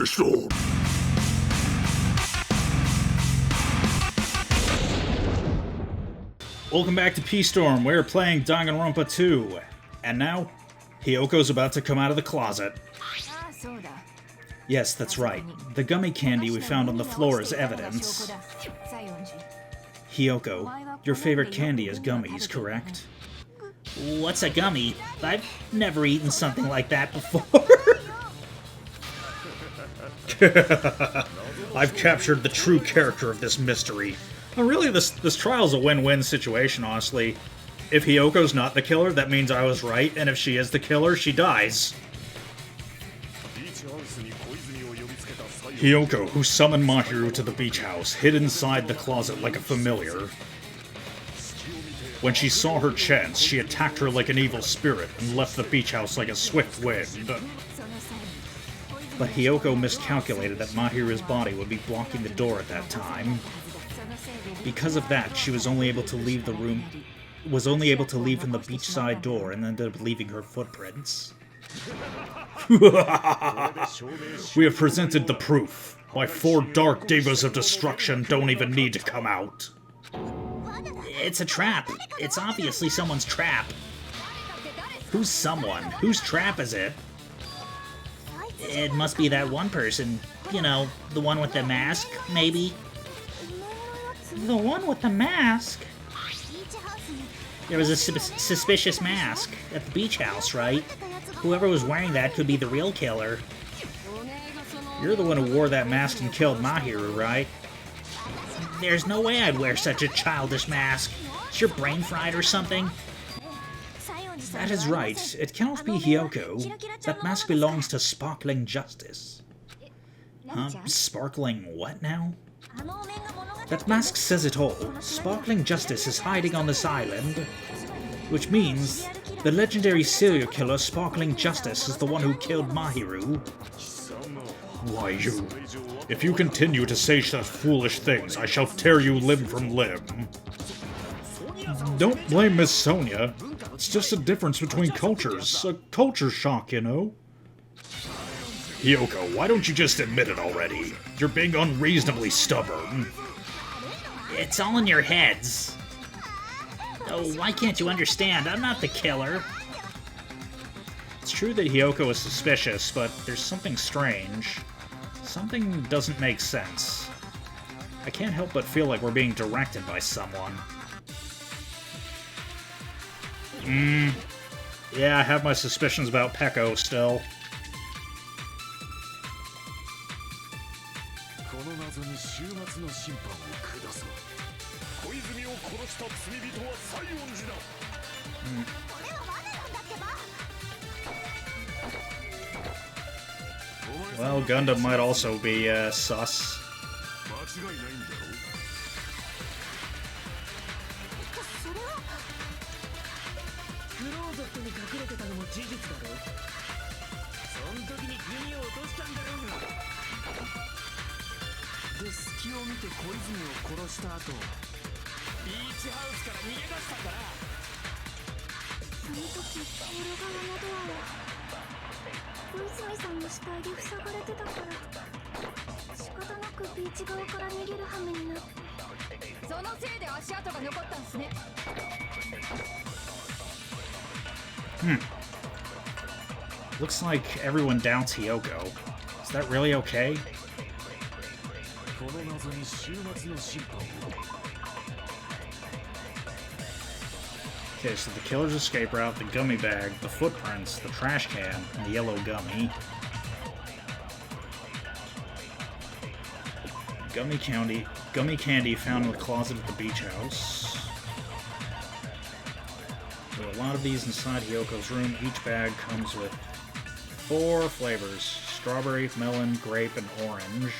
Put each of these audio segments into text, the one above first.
Pistol. Welcome back to P-Storm. We're playing Danganronpa 2. And now, Hyoko's about to come out of the closet. Yes, that's right. The gummy candy we found on the floor is evidence. Hyoko, your favorite candy is gummies, correct? What's a gummy? I've never eaten something like that before. I've captured the true character of this mystery. Well, really, this trial's a win-win situation, honestly. If Hyoko's not the killer, that means I was right, and if she is the killer, she dies. Hyoko, who summoned Mahiru to the beach house, hid inside the closet like a familiar. When she saw her chance, she attacked her like an evil spirit and left the beach house like a swift wind. But Hyoko miscalculated that Mahiru's body would be blocking the door at that time. Because of that, she was only able to leave from the beachside door and ended up leaving her footprints. We have presented the proof. My 4 dark divas of destruction don't even need to come out. It's a trap. It's obviously someone's trap. Who's someone? Whose trap is it? It must be that one person. You know, the one with the mask, maybe? The one with the mask? There was a suspicious mask at the beach house, right? Whoever was wearing that could be the real killer. You're the one who wore that mask and killed Mahiru, right? There's no way I'd wear such a childish mask. Is your brain fried or something? That is right. It cannot be Hyoko. That mask belongs to Sparkling Justice. Huh? Sparkling what now? That mask says it all. Sparkling Justice is hiding on this island. Which means the legendary serial killer Sparkling Justice is the one who killed Mahiru. Why, you... If you continue to say such foolish things, I shall tear you limb from limb. Don't blame Miss Sonia. It's just a difference between cultures. A culture shock, you know? Hyoko, why don't you just admit it already? You're being unreasonably stubborn. It's all in your heads. Oh, why can't you understand? I'm not the killer. It's true that Hyoko is suspicious, but there's something strange. Something doesn't make sense. I can't help but feel like we're being directed by someone. Yeah, I have my suspicions about Peko still. Well, Gundam might also be, sus. Looks like everyone doubts Hyoko. Is that really okay? Okay, so the killer's escape route, the gummy bag, the footprints, the trash can, and the yellow gummy. Gummy candy found in the closet at the beach house. There are a lot of these inside Hyoko's room. Each bag comes with 4 flavors: strawberry, melon, grape, and orange.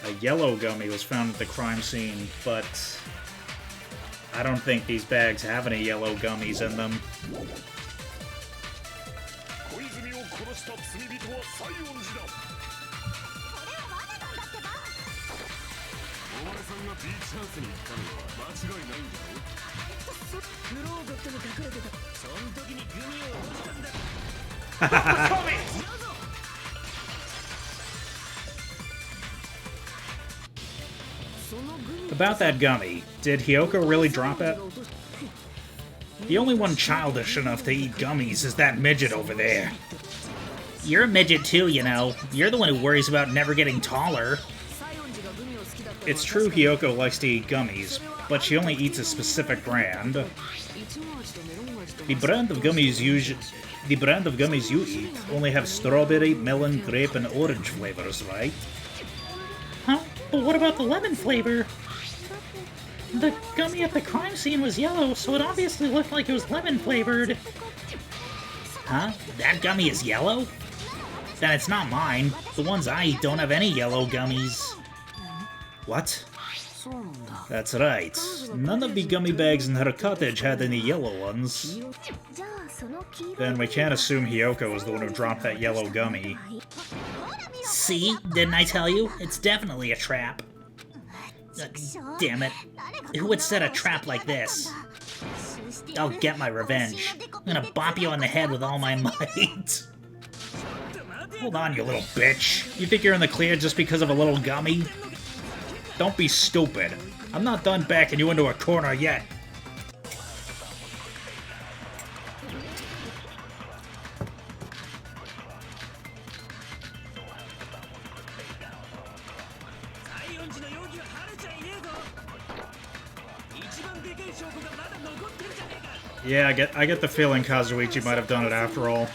A yellow gummy was found at the crime scene, but I don't think these bags have any yellow gummies in them. About that gummy, did Hyoko really drop it? The only one childish enough to eat gummies is that midget over there. You're a midget too, you know. You're the one who worries about never getting taller. It's true Hyoko likes to eat gummies, but she only eats a specific brand. The brand of gummies you eat only have strawberry, melon, grape, and orange flavors, right? Huh? But what about the lemon flavor? The gummy at the crime scene was yellow, so it obviously looked like it was lemon flavored. Huh? That gummy is yellow? Then it's not mine. The ones I eat don't have any yellow gummies. What? That's right. None of the gummy bags in her cottage had any yellow ones. Then we can't assume Hyoko was the one who dropped that yellow gummy. See? Didn't I tell you? It's definitely a trap. Damn it. Who would set a trap like this? I'll get my revenge. I'm gonna bop you on the head with all my might. Hold on, you little bitch. You think you're in the clear just because of a little gummy? Don't be stupid. I'm not done backing you into a corner yet. Yeah, I get the feeling Kazuichi might have done it after all.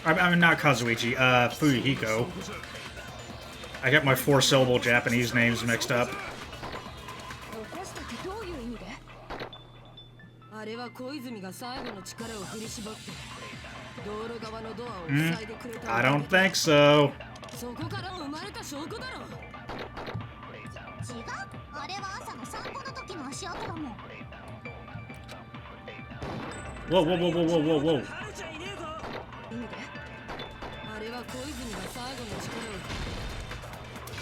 I mean, not Kazuichi, Fuyuhiko. I get my 4-syllable Japanese names mixed up. I don't think so. Whoa, whoa, whoa, whoa, whoa, whoa, whoa.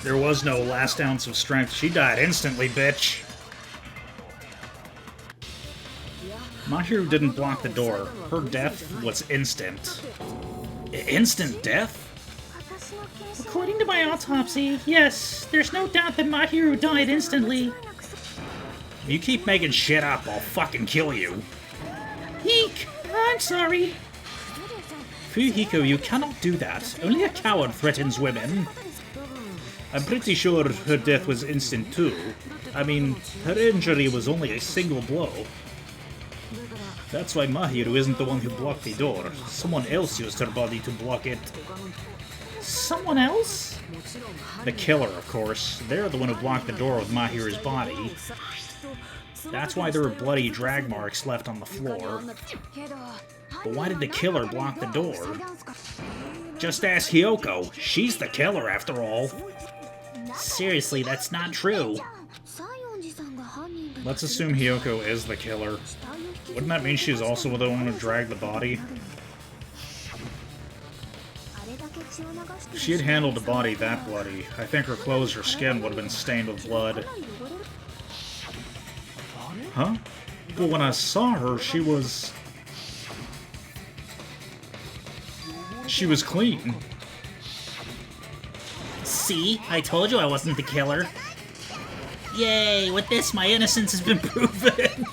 There was no last ounce of strength. She died instantly, bitch. Mahiru didn't block the door. Her death was instant. Instant death? According to my autopsy, yes. There's no doubt that Mahiru died instantly. You keep making shit up, I'll fucking kill you. Eek! I'm sorry. Fuyuhiko, you cannot do that. Only a coward threatens women. I'm pretty sure her death was instant too. I mean, her injury was only a single blow. That's why Mahiru isn't the one who blocked the door. Someone else used her body to block it. Someone else? The killer, of course. They're the one who blocked the door with Mahiru's body. That's why there were bloody drag marks left on the floor. But why did the killer block the door? Just ask Hyoko. She's the killer, after all. Seriously, that's not true. Let's assume Hyoko is the killer. Wouldn't that mean she's also the one who dragged the body? If she had handled a body that bloody, I think her clothes or skin would have been stained with blood. Huh? But when I saw her, she was clean. See? I told you I wasn't the killer. Yay! With this, my innocence has been proven!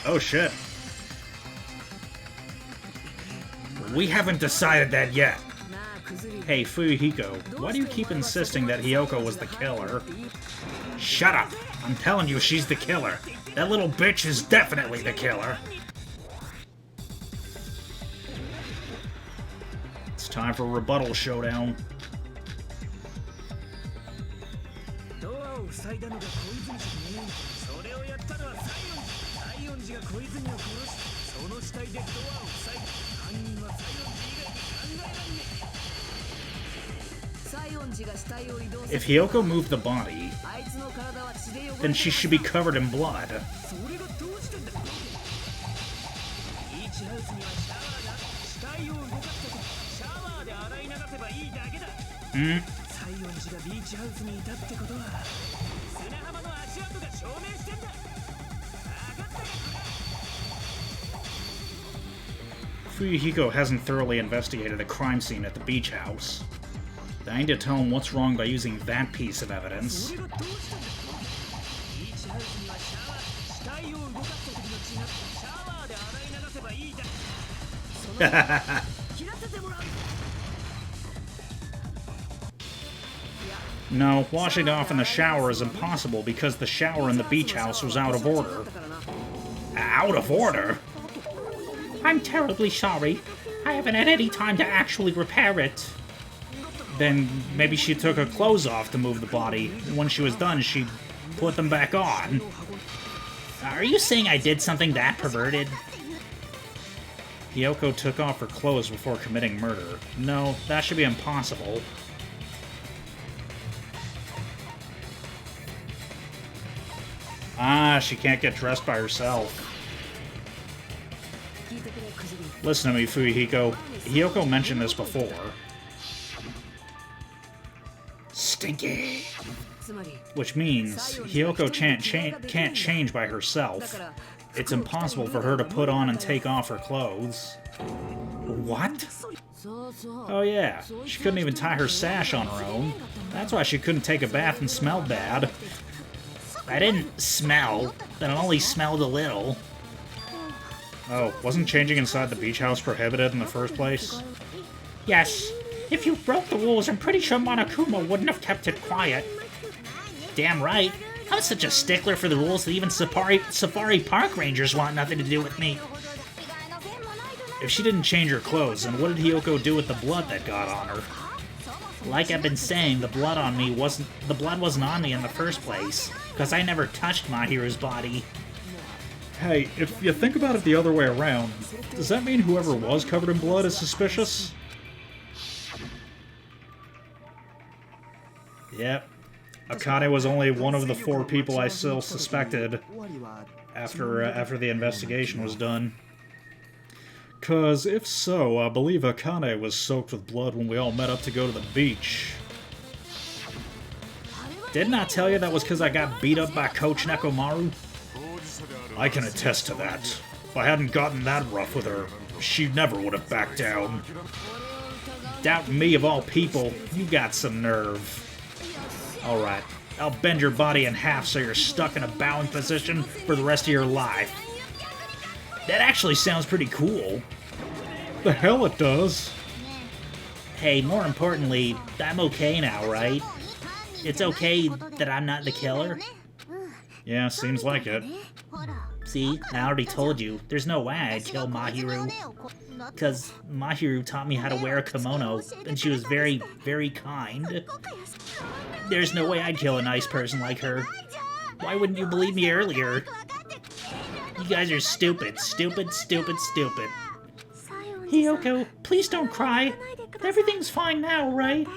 Oh shit. We haven't decided that yet. Hey, Fuyuhiko, why do you keep insisting that Hyoko was the killer? Shut up! I'm telling you she's the killer. That little bitch is definitely the killer. It's time for a rebuttal showdown. If Hyoko moved the body, then she should be covered in blood. Fuyuhiko hasn't thoroughly investigated the crime scene at the beach house. I need to tell him what's wrong by using that piece of evidence. No, washing off in the shower is impossible because the shower in the beach house was out of order. Out of order? I'm terribly sorry. I haven't had any time to actually repair it. Then maybe she took her clothes off to move the body. And when she was done, she put them back on. Are you saying I did something that perverted? Hiyoko took off her clothes before committing murder. No, that should be impossible. Ah, she can't get dressed by herself. Listen to me, Fuyuhiko. Hiyoko mentioned this before. Stinky! Which means Hiyoko can't change by herself. It's impossible for her to put on and take off her clothes. What? Oh yeah, she couldn't even tie her sash on her own. That's why she couldn't take a bath and smelled bad. I didn't smell, then it only smelled a little. Oh, wasn't changing inside the beach house prohibited in the first place? Yes. If you broke the rules, I'm pretty sure Monokuma wouldn't have kept it quiet. Damn right. I'm such a stickler for the rules that even Safari Park Rangers want nothing to do with me. If she didn't change her clothes, then what did Hiyoko do with the blood that got on her? Like I've been saying, the blood wasn't on me in the first place, because I never touched Mahiru's body. Hey, if you think about it the other way around, does that mean whoever was covered in blood is suspicious? Yep. Akane was only one of the 4 people I still suspected after the investigation was done. 'Cause if so, I believe Akane was soaked with blood when we all met up to go to the beach. Didn't I tell you that was because I got beat up by Coach Nekomaru? I can attest to that. If I hadn't gotten that rough with her, she never would have backed down. Doubt me of all people, you got some nerve. Alright, I'll bend your body in half so you're stuck in a bowing position for the rest of your life. That actually sounds pretty cool. The hell it does. Hey, more importantly, I'm okay now, right? It's okay that I'm not the killer? Yeah, seems like it. See, I already told you, there's no way I'd kill Mahiru. Because Mahiru taught me how to wear a kimono, and she was very, very kind. There's no way I'd kill a nice person like her. Why wouldn't you believe me earlier? You guys are stupid, stupid, stupid, stupid. Hiyoko, please don't cry. Everything's fine now, right?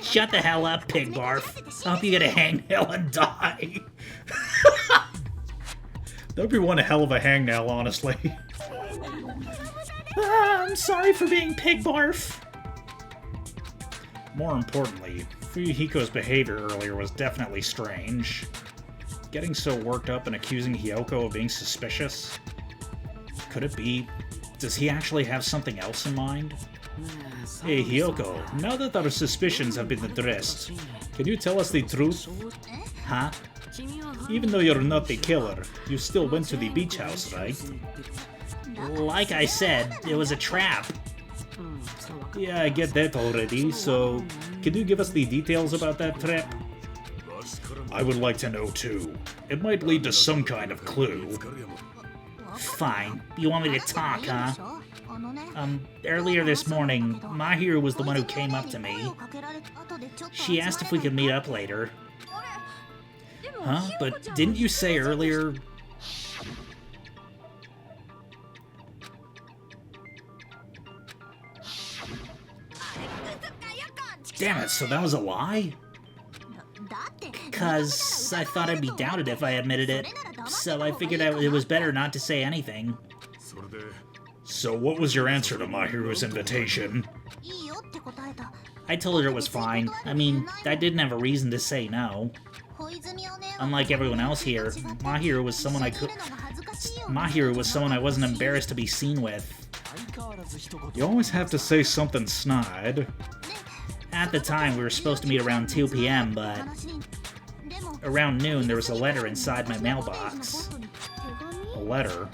Shut the hell up, pig barf. I hope you get a hangnail and die. That'd be one hell of a hangnail, honestly. I'm sorry for being pig barf. More importantly, Fuyuhiko's behavior earlier was definitely strange. Getting so worked up and accusing Hiyoko of being suspicious? Could it be? Does he actually have something else in mind? Hey Hiyoko, now that our suspicions have been addressed, can you tell us the truth? Huh? Even though you're not the killer, you still went to the beach house, right? Like I said, it was a trap. Yeah, I get that already, so can you give us the details about that trap? I would like to know too. It might lead to some kind of clue. Fine. You want me to talk, huh? Earlier this morning, Mahiru was the one who came up to me. She asked if we could meet up later. Huh? But didn't you say earlier... Damn it, so that was a lie? 'Cause I thought I'd be doubted if I admitted it, so I figured it was better not to say anything. So what was your answer to Mahiru's invitation? I told her it was fine. I mean, I didn't have a reason to say no. Unlike everyone else here, Mahiru was someone I wasn't embarrassed to be seen with. You always have to say something snide. At the time, we were supposed to meet around 2 p.m., but around noon, there was a letter inside my mailbox. A letter?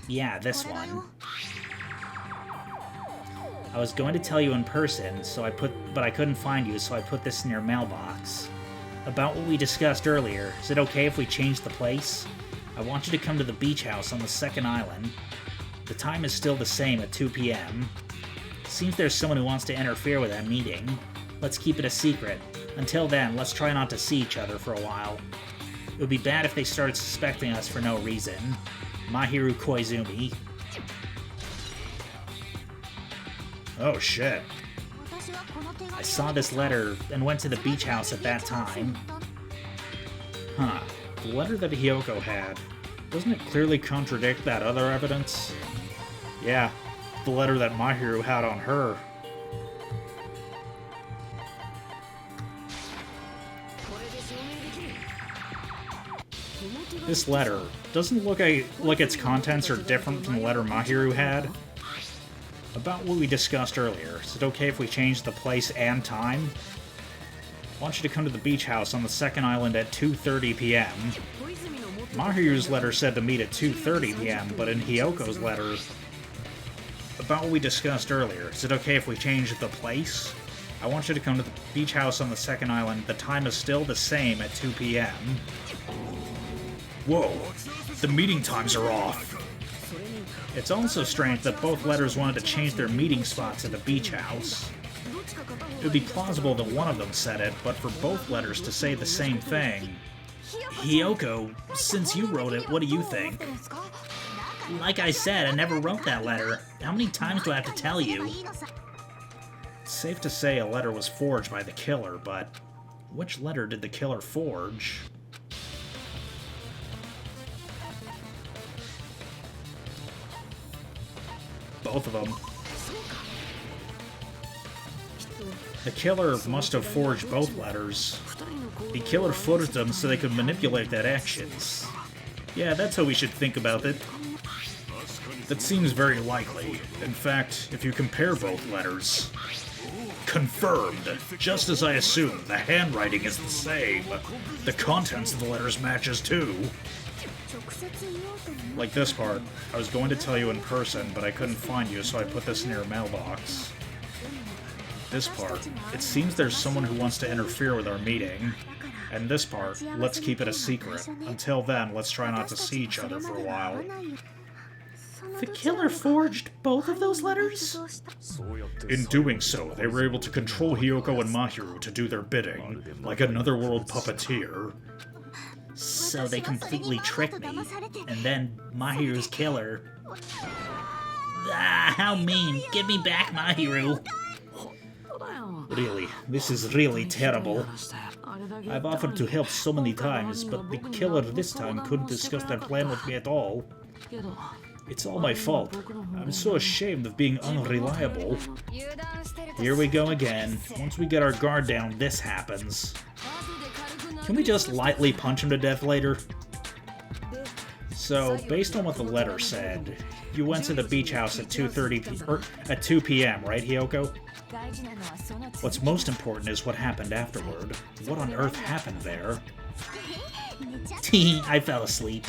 Yeah, this one. I was going to tell you in person, but I couldn't find you, so I put this in your mailbox. About what we discussed earlier, is it okay if we change the place? I want you to come to the beach house on the second island. The time is still the same at 2 p.m. Seems there's someone who wants to interfere with that meeting. Let's keep it a secret. Until then, let's try not to see each other for a while. It would be bad if they started suspecting us for no reason. Mahiru Koizumi. Oh shit. I saw this letter and went to the beach house at that time. Huh. The letter that Hiyoko had, doesn't it clearly contradict that other evidence? Yeah, the letter that Mahiru had on her. This letter doesn't look like its contents are different from the letter Mahiru had. About what we discussed earlier, is it okay if we change the place and time? I want you to come to the beach house on the second island at 2:30 p.m. Mahiru's letter said to meet at 2:30 p.m., but in Hiyoko's letter, about what we discussed earlier, is it okay if we change the place? I want you to come to the beach house on the second island. The time is still the same at 2 p.m. Whoa, the meeting times are off. It's also strange that both letters wanted to change their meeting spots at the beach house. It would be plausible that one of them said it, but for both letters to say the same thing... Hiyoko, since you wrote it, what do you think? Like I said, I never wrote that letter. How many times do I have to tell you? It's safe to say a letter was forged by the killer, but which letter did the killer forge? Both of them. The killer must have forged both letters. The killer forged them so they could manipulate their actions. Yeah, that's how we should think about it. That seems very likely. In fact, if you compare both letters... Confirmed! Just as I assumed, the handwriting is the same. The contents of the letters matches too. Like this part. I was going to tell you in person, but I couldn't find you, so I put this in your mailbox. This part. It seems there's someone who wants to interfere with our meeting. And this part. Let's keep it a secret. Until then, let's try not to see each other for a while. The killer forged both of those letters? In doing so, they were able to control Hiyoko and Mahiru to do their bidding, like another world puppeteer. So they completely tricked me, and then Mahiru's killer... Ah, how mean! Give me back Mahiru! Really, this is really terrible. I've offered to help so many times, but the killer this time couldn't discuss their plan with me at all. It's all my fault. I'm so ashamed of being unreliable. Here we go again. Once we get our guard down, this happens. Can we just lightly punch him to death later? So, based on what the letter said, you went to the beach house at 2 p.m., right, Hiyoko? What's most important is what happened afterward. What on earth happened there? I fell asleep.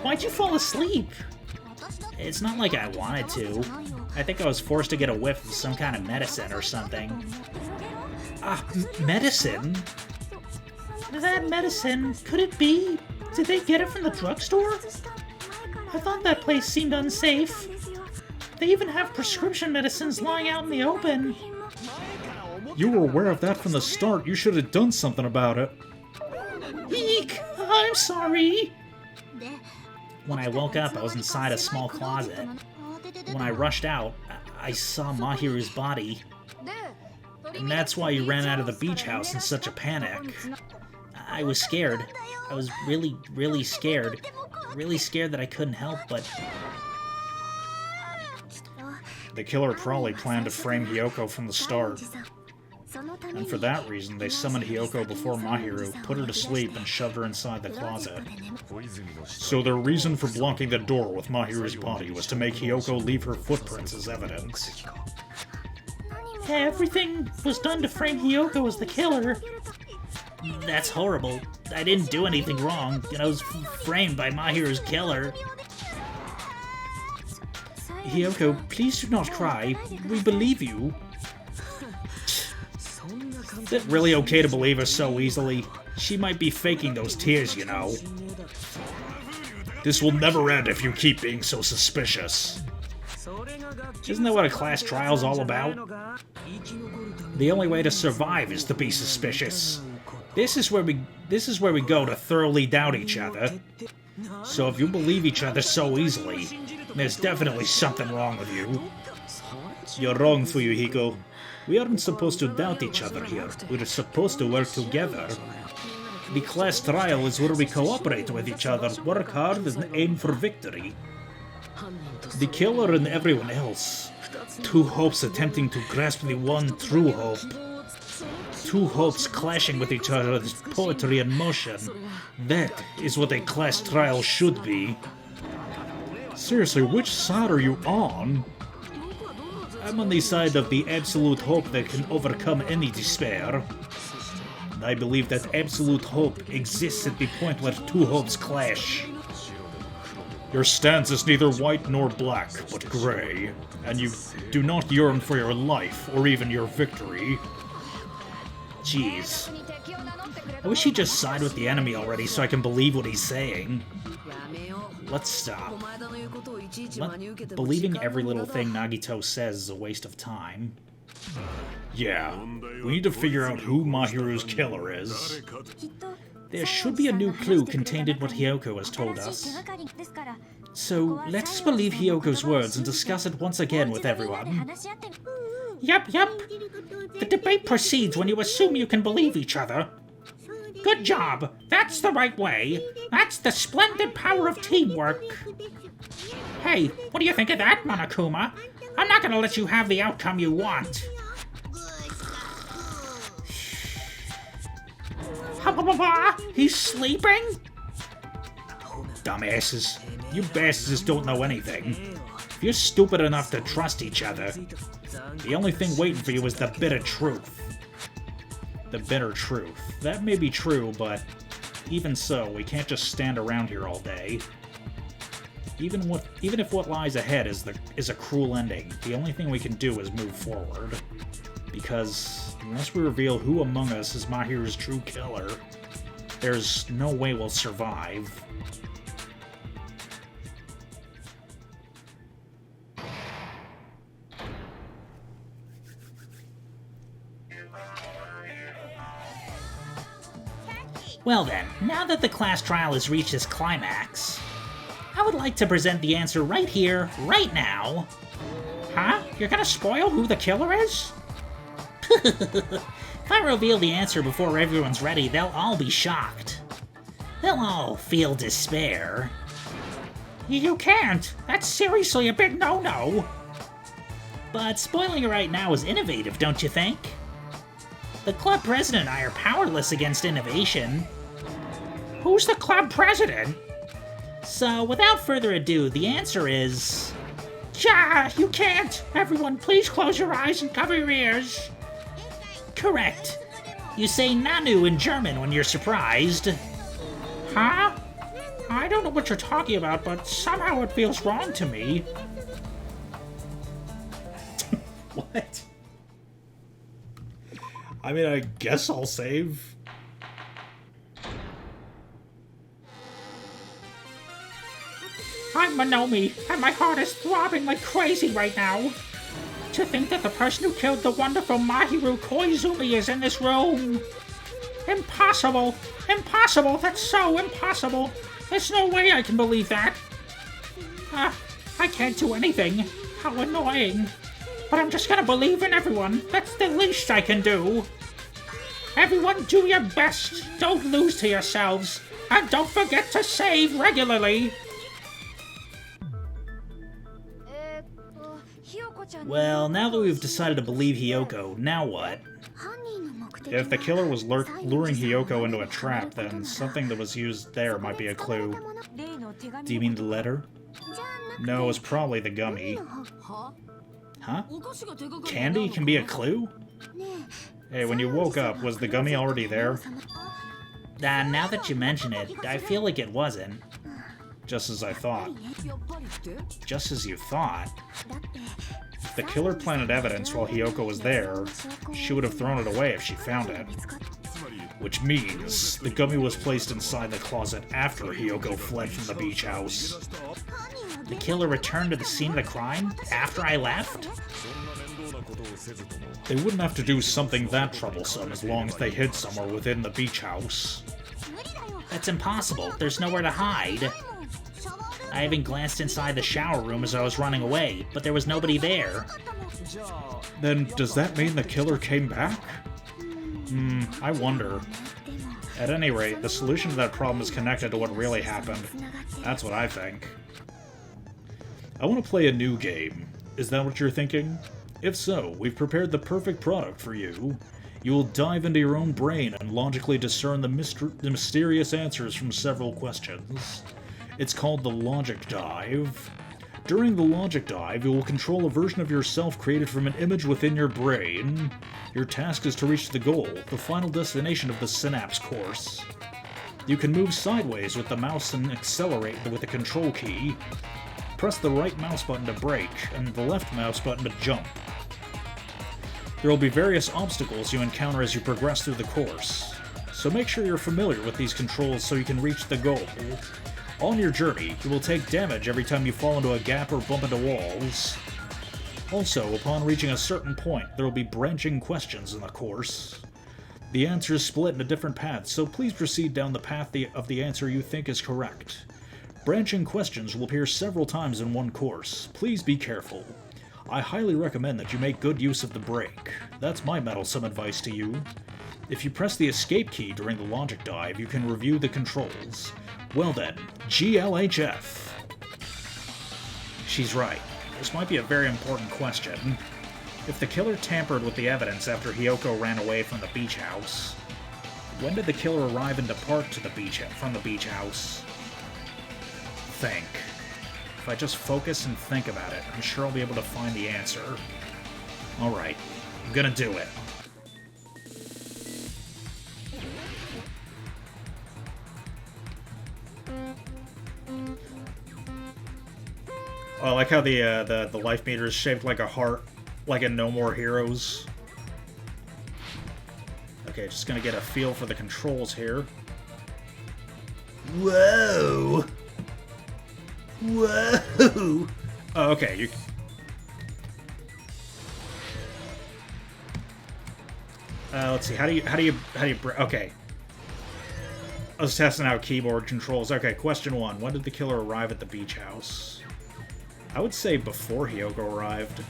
Why'd you fall asleep? It's not like I wanted to. I think I was forced to get a whiff of some kind of medicine or something. Medicine? That medicine, could it be? Did they get it from the drugstore? I thought that place seemed unsafe. They even have prescription medicines lying out in the open. You were aware of that from the start. You should have done something about it. Eek! I'm sorry! When I woke up, I was inside a small closet. When I rushed out, I saw Mahiru's body. And that's why you ran out of the beach house in such a panic. I was scared. I was really, really scared. Really scared that I couldn't help, but... The killer probably planned to frame Hiyoko from the start. And for that reason, they summoned Hiyoko before Mahiru, put her to sleep, and shoved her inside the closet. So their reason for blocking the door with Mahiru's body was to make Hiyoko leave her footprints as evidence. Everything was done to frame Hiyoko as the killer. That's horrible. I didn't do anything wrong, and I was framed by Mahiru's killer. Hiyoko, please do not cry. We believe you. Is it really okay to believe her so easily? She might be faking those tears, you know. This will never end if you keep being so suspicious. Isn't that what a class trial's all about? The only way to survive is to be suspicious. This is where we go to thoroughly doubt each other. So if you believe each other so easily, there's definitely something wrong with you. You're wrong, Fuyuhiko. We aren't supposed to doubt each other here. We're supposed to work together. The class trial is where we cooperate with each other, work hard, and aim for victory. The killer and everyone else. Two hopes attempting to grasp the one true hope. Two hopes clashing with each other as poetry in motion. That is what a class trial should be. Seriously, which side are you on? I'm on the side of the absolute hope that can overcome any despair. I believe that absolute hope exists at the point where two hopes clash. Your stance is neither white nor black, but gray, and you do not yearn for your life or even your victory. Jeez. I wish he'd just side with the enemy already so I can believe what he's saying. Let's stop. Believing every little thing Nagito says is a waste of time. Yeah, we need to figure out who Mahiru's killer is. There should be a new clue contained in what Hiyoko has told us. So, let's believe Hiyoko's words and discuss it once again with everyone. Yup. The debate proceeds when you assume you can believe each other. Good job. That's the right way. That's the splendid power of teamwork. Hey, what do you think of that, Monokuma? I'm not gonna let you have the outcome you want. He's sleeping? Dumbasses. You bastards don't know anything. If you're stupid enough to trust each other, the only thing waiting for you is the bitter truth. The bitter truth. That may be true, but even so, we can't just stand around here all day. Even if what lies ahead is a cruel ending, the only thing we can do is move forward. Because unless we reveal who among us is Mahiru's true killer, there's no way we'll survive. Well then, now that the class trial has reached its climax, I would like to present the answer right here, right now. Huh? You're gonna spoil who the killer is? If I reveal the answer before everyone's ready, they'll all be shocked. They'll all feel despair. You can't! That's seriously a big no-no! But spoiling it right now is innovative, don't you think? The club president and I are powerless against innovation. Who's the club president? So, without further ado, the answer is... Yeah, you can't! Everyone, please close your eyes and cover your ears. Correct. You say Nanu in German when you're surprised. Huh? I don't know what you're talking about, but somehow it feels wrong to me. What? I mean, I guess I'll save. I'm Monomi, and my heart is throbbing like crazy right now. To think that the person who killed the wonderful Mahiru Koizumi is in this room. Impossible! Impossible! That's so impossible! There's no way I can believe that. I can't do anything. How annoying. But I'm just gonna believe in everyone. That's the least I can do. Everyone do your best. Don't lose to yourselves. And don't forget to save regularly. Well, now that we've decided to believe Hiyoko, now what? If the killer was luring Hiyoko into a trap, then something that was used there might be a clue. Do you mean the letter? No, it was probably the gummy. Huh? Candy can be a clue? Hey, when you woke up, was the gummy already there? Now that you mention it, I feel like it wasn't. Just as I thought. Just as you thought? If the killer planted evidence while Hiyoko was there, she would have thrown it away if she found it. Which means the gummy was placed inside the closet after Hiyoko fled from the beach house. The killer returned to the scene of the crime after I left? They wouldn't have to do something that troublesome as long as they hid somewhere within the beach house. That's impossible. There's nowhere to hide. I even glanced inside the shower room as I was running away, but there was nobody there. Then does that mean the killer came back? I wonder. At any rate, the solution to that problem is connected to what really happened. That's what I think. I want to play a new game. Is that what you're thinking? If so, we've prepared the perfect product for you. You will dive into your own brain and logically discern the mysterious answers from several questions. It's called the Logic Dive. During the Logic Dive, you will control a version of yourself created from an image within your brain. Your task is to reach the goal, the final destination of the Synapse course. You can move sideways with the mouse and accelerate with the control key. Press the right mouse button to brake, and the left mouse button to jump. There will be various obstacles you encounter as you progress through the course, so make sure you're familiar with these controls so you can reach the goal. On your journey, you will take damage every time you fall into a gap or bump into walls. Also, upon reaching a certain point, there will be branching questions in the course. The answers split into different paths, so please proceed down the path of the answer you think is correct. Branching questions will appear several times in one course. Please be careful. I highly recommend that you make good use of the brake. That's my meddlesome advice to you. If you press the escape key during the Logic Dive, you can review the controls. Well then, GLHF. She's right. This might be a very important question. If the killer tampered with the evidence after Hiyoko ran away from the beach house, when did the killer arrive and depart to the from the beach house? Think. If I just focus and think about it, I'm sure I'll be able to find the answer. Alright, I'm gonna do it. Oh, I like how the life meter is shaped like a heart, like in No More Heroes. Okay, just gonna get a feel for the controls here. Whoa! Whoa! Oh, okay, you... let's see, how do you... Okay. I was testing out keyboard controls. Okay, question 1. When did the killer arrive at the beach house? I would say before Hiyoko arrived.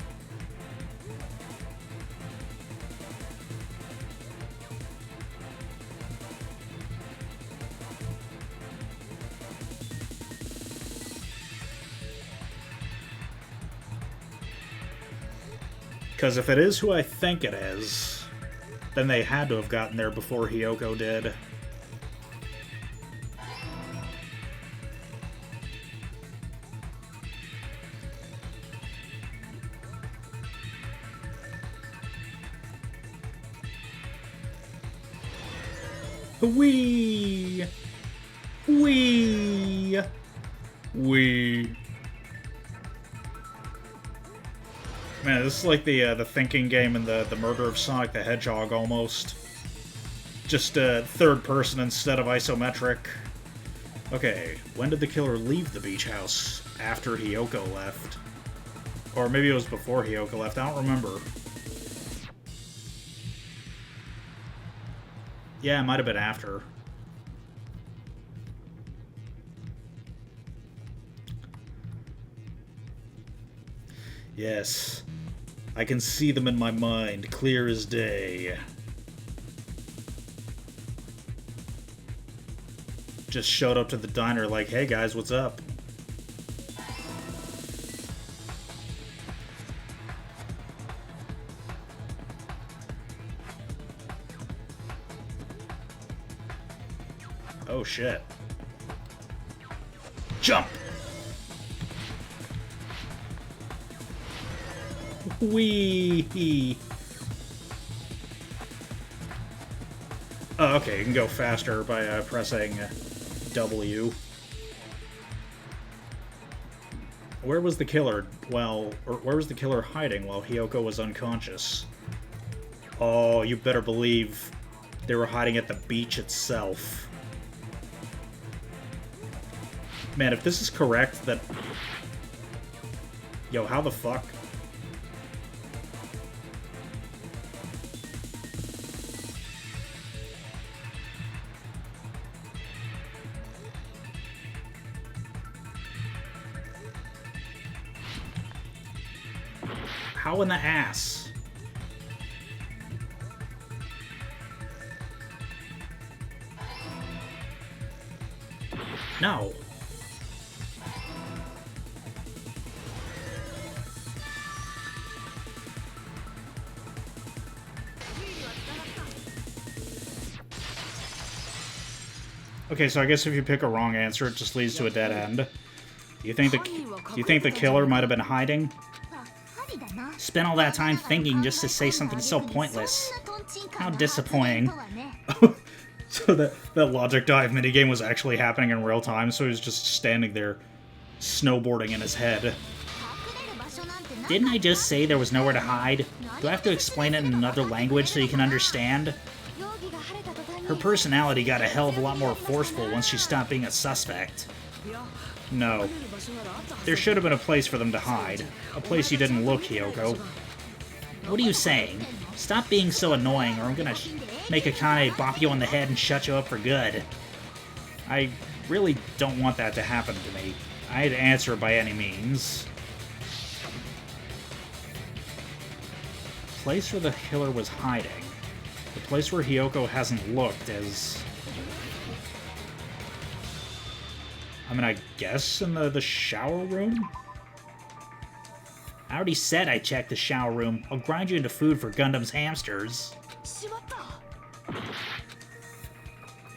Because if it is who I think it is, then they had to have gotten there before Hiyoko did. Wee! Wee! Wee! Man, this is like the thinking game in the Murder of Sonic the Hedgehog, almost. Just third person instead of isometric. Okay, when did the killer leave the beach house? After Hiyoko left. Or maybe it was before Hiyoko left, I don't remember. Yeah, it might have been after. Yes. I can see them in my mind, clear as day. Just showed up to the diner like, hey guys, what's up? shit. Jump! Whee! Oh, okay, you can go faster by pressing W. Where was the killer? Where was the killer hiding while Hiyoko was unconscious? Oh, you better believe they were hiding at the beach itself. Man, if this is correct, that... Yo, how the fuck? How in the ass? No. Okay, so I guess if you pick a wrong answer, it just leads to a dead end. Do you think the killer might have been hiding? Spent all that time thinking just to say something so pointless. How disappointing. So that logic dive minigame was actually happening in real time, so he was just standing there, snowboarding in his head. Didn't I just say there was nowhere to hide? Do I have to explain it in another language so you can understand? Her personality got a hell of a lot more forceful once she stopped being a suspect. No. There should have been a place for them to hide. A place you didn't look, Hiyoko. What are you saying? Stop being so annoying, or I'm gonna make Akane bop you on the head and shut you up for good. I really don't want that to happen to me. I'd answer by any means. Place where the killer was hiding. The place where Hiyoko hasn't looked is... I mean, I guess in the shower room? I already said I checked the shower room. I'll grind you into food for Gundam's hamsters.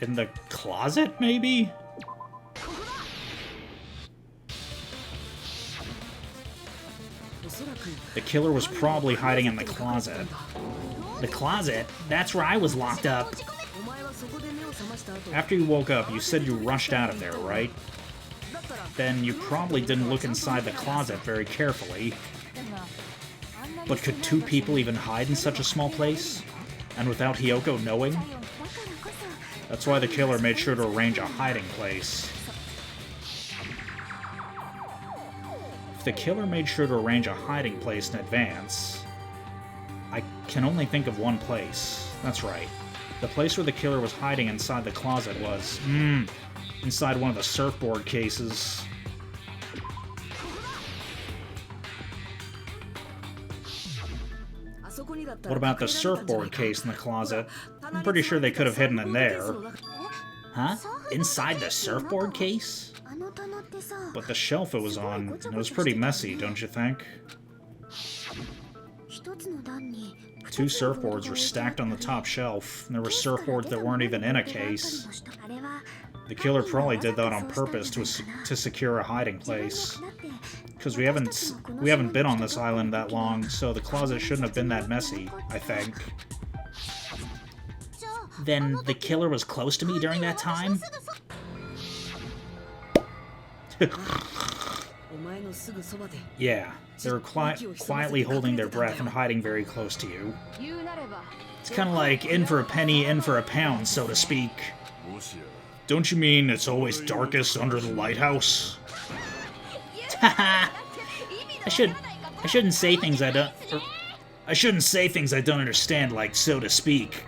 In the closet, maybe? The killer was probably hiding in the closet. The closet? That's where I was locked up. After you woke up, you said you rushed out of there, right? Then you probably didn't look inside the closet very carefully. But could two people even hide in such a small place? And without Hiyoko knowing? That's why the killer made sure to arrange a hiding place. If the killer made sure to arrange a hiding place in advance, I can only think of one place. That's right. The place where the killer was hiding inside the closet was, inside one of the surfboard cases. What about the surfboard case in the closet? I'm pretty sure they could have hidden in there. Huh? Inside the surfboard case? But the shelf it was on, it was pretty messy, don't you think? Two surfboards were stacked on the top shelf, and there were surfboards that weren't even in a case. The killer probably did that on purpose to secure a hiding place. Because we haven't been on this island that long, so the closet shouldn't have been that messy, I think. Then the killer was close to me during that time? Yeah, they were quietly holding their breath and hiding very close to you. It's kind of like in for a penny, in for a pound, so to speak. Don't you mean it's always darkest under the lighthouse? Haha! I shouldn't say things I don't... I shouldn't say things I don't understand, like, so to speak.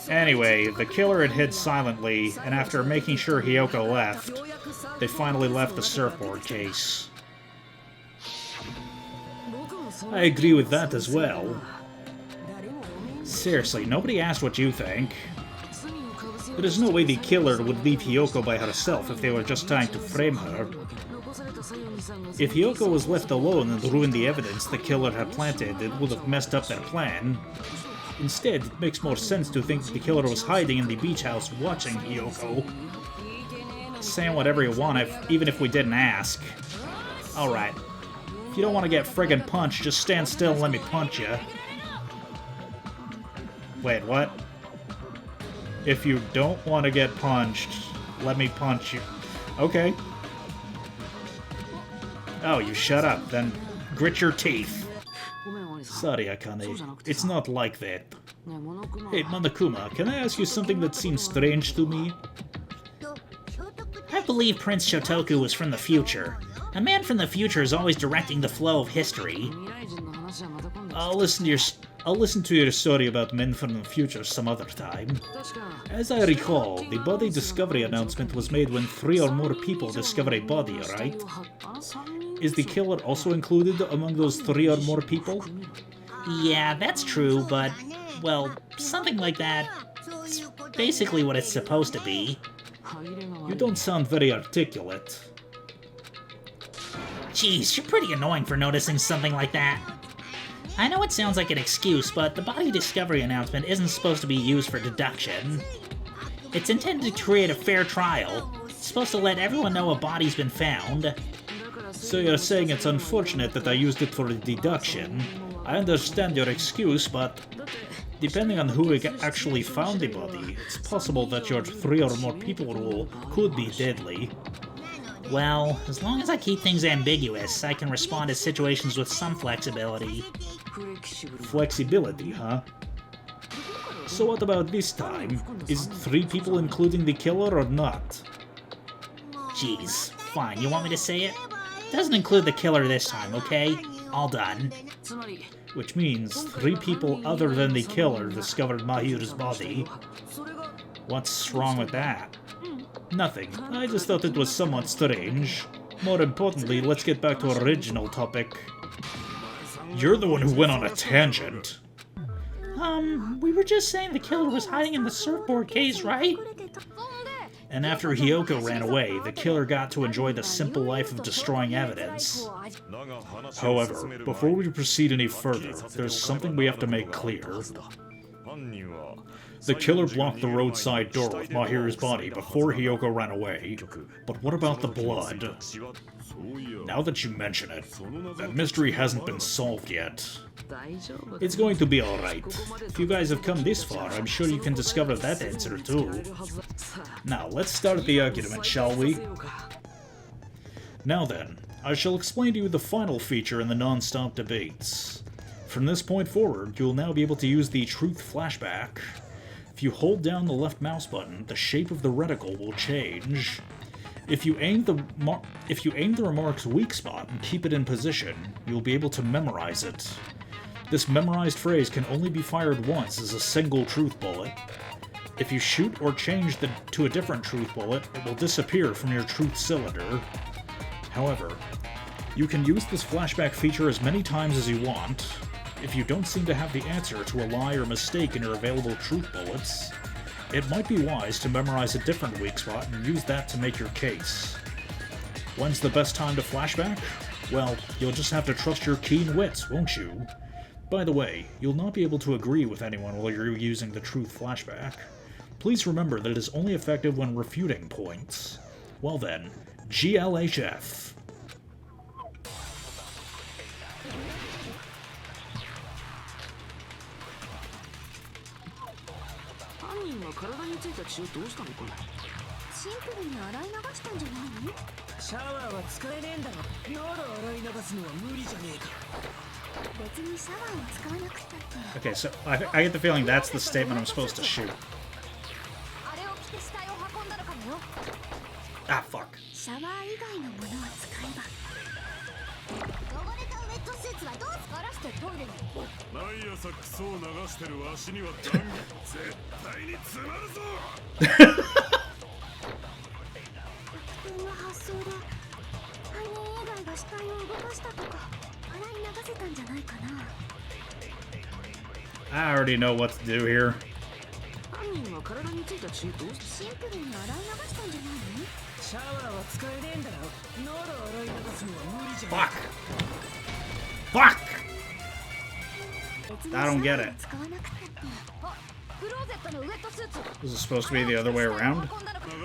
Anyway, the killer had hid silently, and after making sure Hiyoko left, they finally left the surfboard case. I agree with that as well. Seriously, nobody asked what you think. There is no way the killer would leave Hiyoko by herself if they were just trying to frame her. If Hiyoko was left alone and ruined the evidence the killer had planted, it would have messed up their plan. Instead, it makes more sense to think that the killer was hiding in the beach house watching Hiyoko. Saying whatever you want, even if we didn't ask. Alright. If you don't want to get friggin' punched, just stand still and let me punch you. Wait, what? If you don't want to get punched, let me punch you. Okay. Oh, you shut up, then grit your teeth. Sorry, Akane. It's not like that. Hey, Monokuma, can I ask you something that seems strange to me? I believe Prince Shotoku was from the future. A man from the future is always directing the flow of history. I'll listen to your story about men from the future some other time. As I recall, the body discovery announcement was made when 3 or more people discover a body, right? Is the killer also included among those 3 or more people? Yeah, that's true, but, well, something like that. It's basically what it's supposed to be. You don't sound very articulate. Jeez, you're pretty annoying for noticing something like that. I know it sounds like an excuse, but the body discovery announcement isn't supposed to be used for deduction. It's intended to create a fair trial. It's supposed to let everyone know a body's been found. So you're saying it's unfortunate that I used it for a deduction. I understand your excuse, but depending on who actually found the body, it's possible that your 3 or more people rule could be deadly. Well, as long as I keep things ambiguous, I can respond to situations with some flexibility. Flexibility, huh? So what about this time? Is 3 people including the killer or not? Jeez, fine, you want me to say it? Doesn't include the killer this time, okay? All done. Which means 3 people other than the killer discovered Mahiru's body. What's wrong with that? Nothing. I just thought it was somewhat strange. More importantly, let's get back to our original topic. You're the one who went on a tangent. We were just saying the killer was hiding in the surfboard case, right? And after Hiyoko ran away, the killer got to enjoy the simple life of destroying evidence. However, before we proceed any further, there's something we have to make clear. The killer blocked the roadside door with Mahiru's body before Hiyoko ran away, but what about the blood? Now that you mention it, that mystery hasn't been solved yet. It's going to be alright. If you guys have come this far, I'm sure you can discover that answer too. Now, let's start the argument, shall we? Now then, I shall explain to you the final feature in the non-stop debates. From this point forward, you will now be able to use the truth flashback. If you hold down the left mouse button, the shape of the reticle will change. If you aim the remark's weak spot and keep it in position, you'll be able to memorize it. This memorized phrase can only be fired once as a single truth bullet. If you shoot or change to a different truth bullet, it will disappear from your truth cylinder. However, you can use this flashback feature as many times as you want. If you don't seem to have the answer to a lie or mistake in your available truth bullets, it might be wise to memorize a different weak spot and use that to make your case. When's the best time to flashback? Well, you'll just have to trust your keen wits, won't you? By the way, you'll not be able to agree with anyone while you're using the truth flashback. Please remember that it is only effective when refuting points. Well then, GLHF. 体についた血をどうしたのかな。シンプルに洗い流したんじゃないの？シャワーは使えねえんだろ。なら洗い流すのは無理じゃねえか。別にシャワーを使わなくたって。 Okay, so I get the feeling that's the statement I'm supposed to shoot. あれを着て死体を運んだのかもよ。Ah, fuck. シャワー以外のものは使えば。汚れたウェットスーツはどう疲らしてトイレに。毎朝クソを流してるわしにはダング絶対に詰まるぞ。特定の発想で犯人以外が死体を動かしたとか洗い流せたんじゃないかな。 I already know what to do here. 犯人は体についた血をシンプルに洗い流したんじゃないの？シャワーは使えねえんだろ。なら洗い流すのは無理じゃない。 Fuck! Fuck! I don't get it. This is supposed to be the other way around?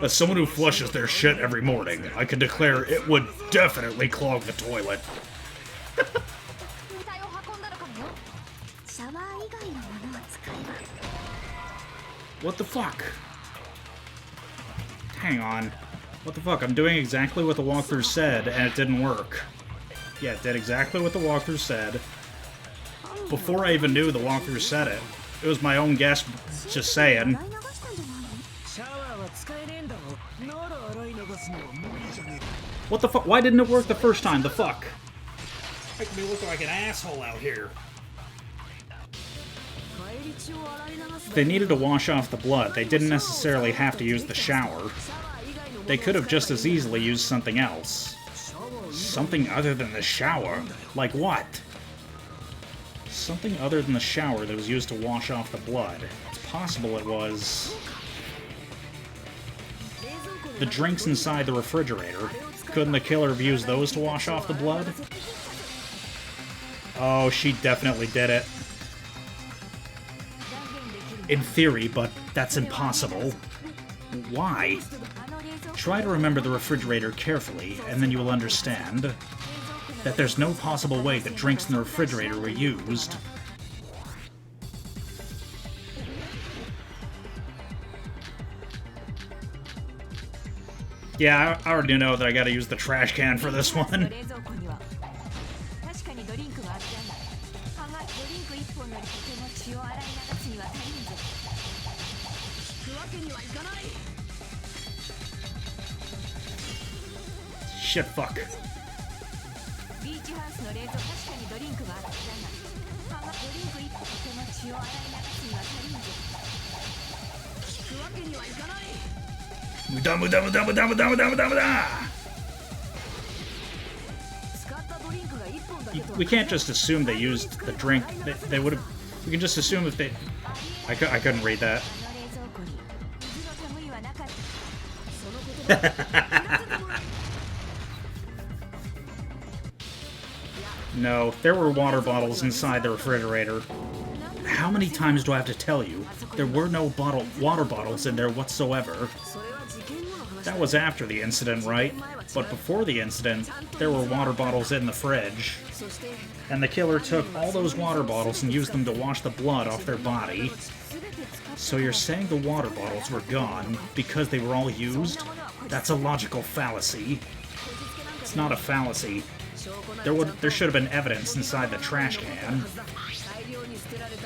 As someone who flushes their shit every morning, I can declare it would definitely clog the toilet. What the fuck? Hang on. What the fuck? I'm doing exactly what the walkthrough said, and it didn't work. Yeah, it did exactly what the walkthrough said. Before I even knew the walkthrough said it. It was my own guess, just saying. What the fuck? Why didn't it work the first time? The fuck? Making me look like an asshole out here. They needed to wash off the blood. They didn't necessarily have to use the shower. They could have just as easily used something else. Something other than the shower? Like what? Something other than the shower that was used to wash off the blood. It's possible it was... the drinks inside the refrigerator. Couldn't the killer have used those to wash off the blood? Oh, she definitely did it. In theory, but that's impossible. Why? Try to remember the refrigerator carefully, and then you will understand that there's no possible way that drinks in the refrigerator were used. Yeah, I already know that I gotta use the trash can for this one. Shit, fuck. We can't just assume they used the drink. They would have. We can just assume if they. I couldn't read that. No, there were water bottles inside the refrigerator. How many times do I have to tell you? There were no water bottles in there whatsoever. That was after the incident, right? But before the incident, there were water bottles in the fridge. And the killer took all those water bottles and used them to wash the blood off their body. So you're saying the water bottles were gone because they were all used? That's a logical fallacy. It's not a fallacy. There should have been evidence inside the trash can.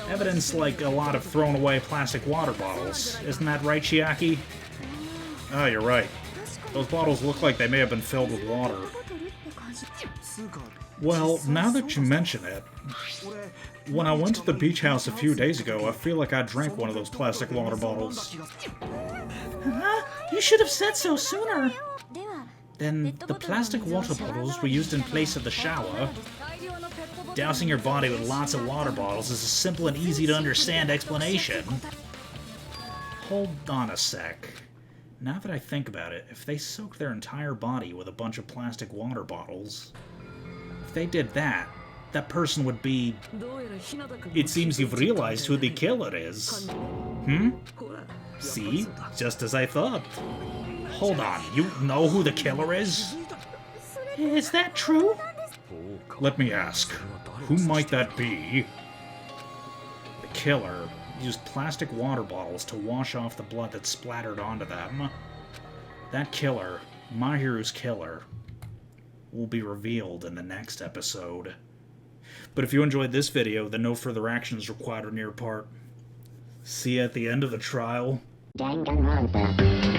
Evidence like a lot of thrown away plastic water bottles. Isn't that right, Chiaki? Oh, you're right. Those bottles look like they may have been filled with water. Well, now that you mention it, when I went to the beach house a few days ago, I feel like I drank one of those plastic water bottles. You should have said so sooner. Then the plastic water bottles were used in place of the shower. Dousing your body with lots of water bottles is a simple and easy to understand explanation. Hold on a sec. Now that I think about it, if they soaked their entire body with a bunch of plastic water bottles, if they did that, that person would be... It seems you've realized who the killer is. See? Just as I thought. Hold on, you know who the killer is? Is that true? Let me ask, who might that be? The killer used plastic water bottles to wash off the blood that splattered onto them. That killer, Mahiru's killer, will be revealed in the next episode. But if you enjoyed this video, then no further action is required on your part. See you at the end of the trial. Danganronpa.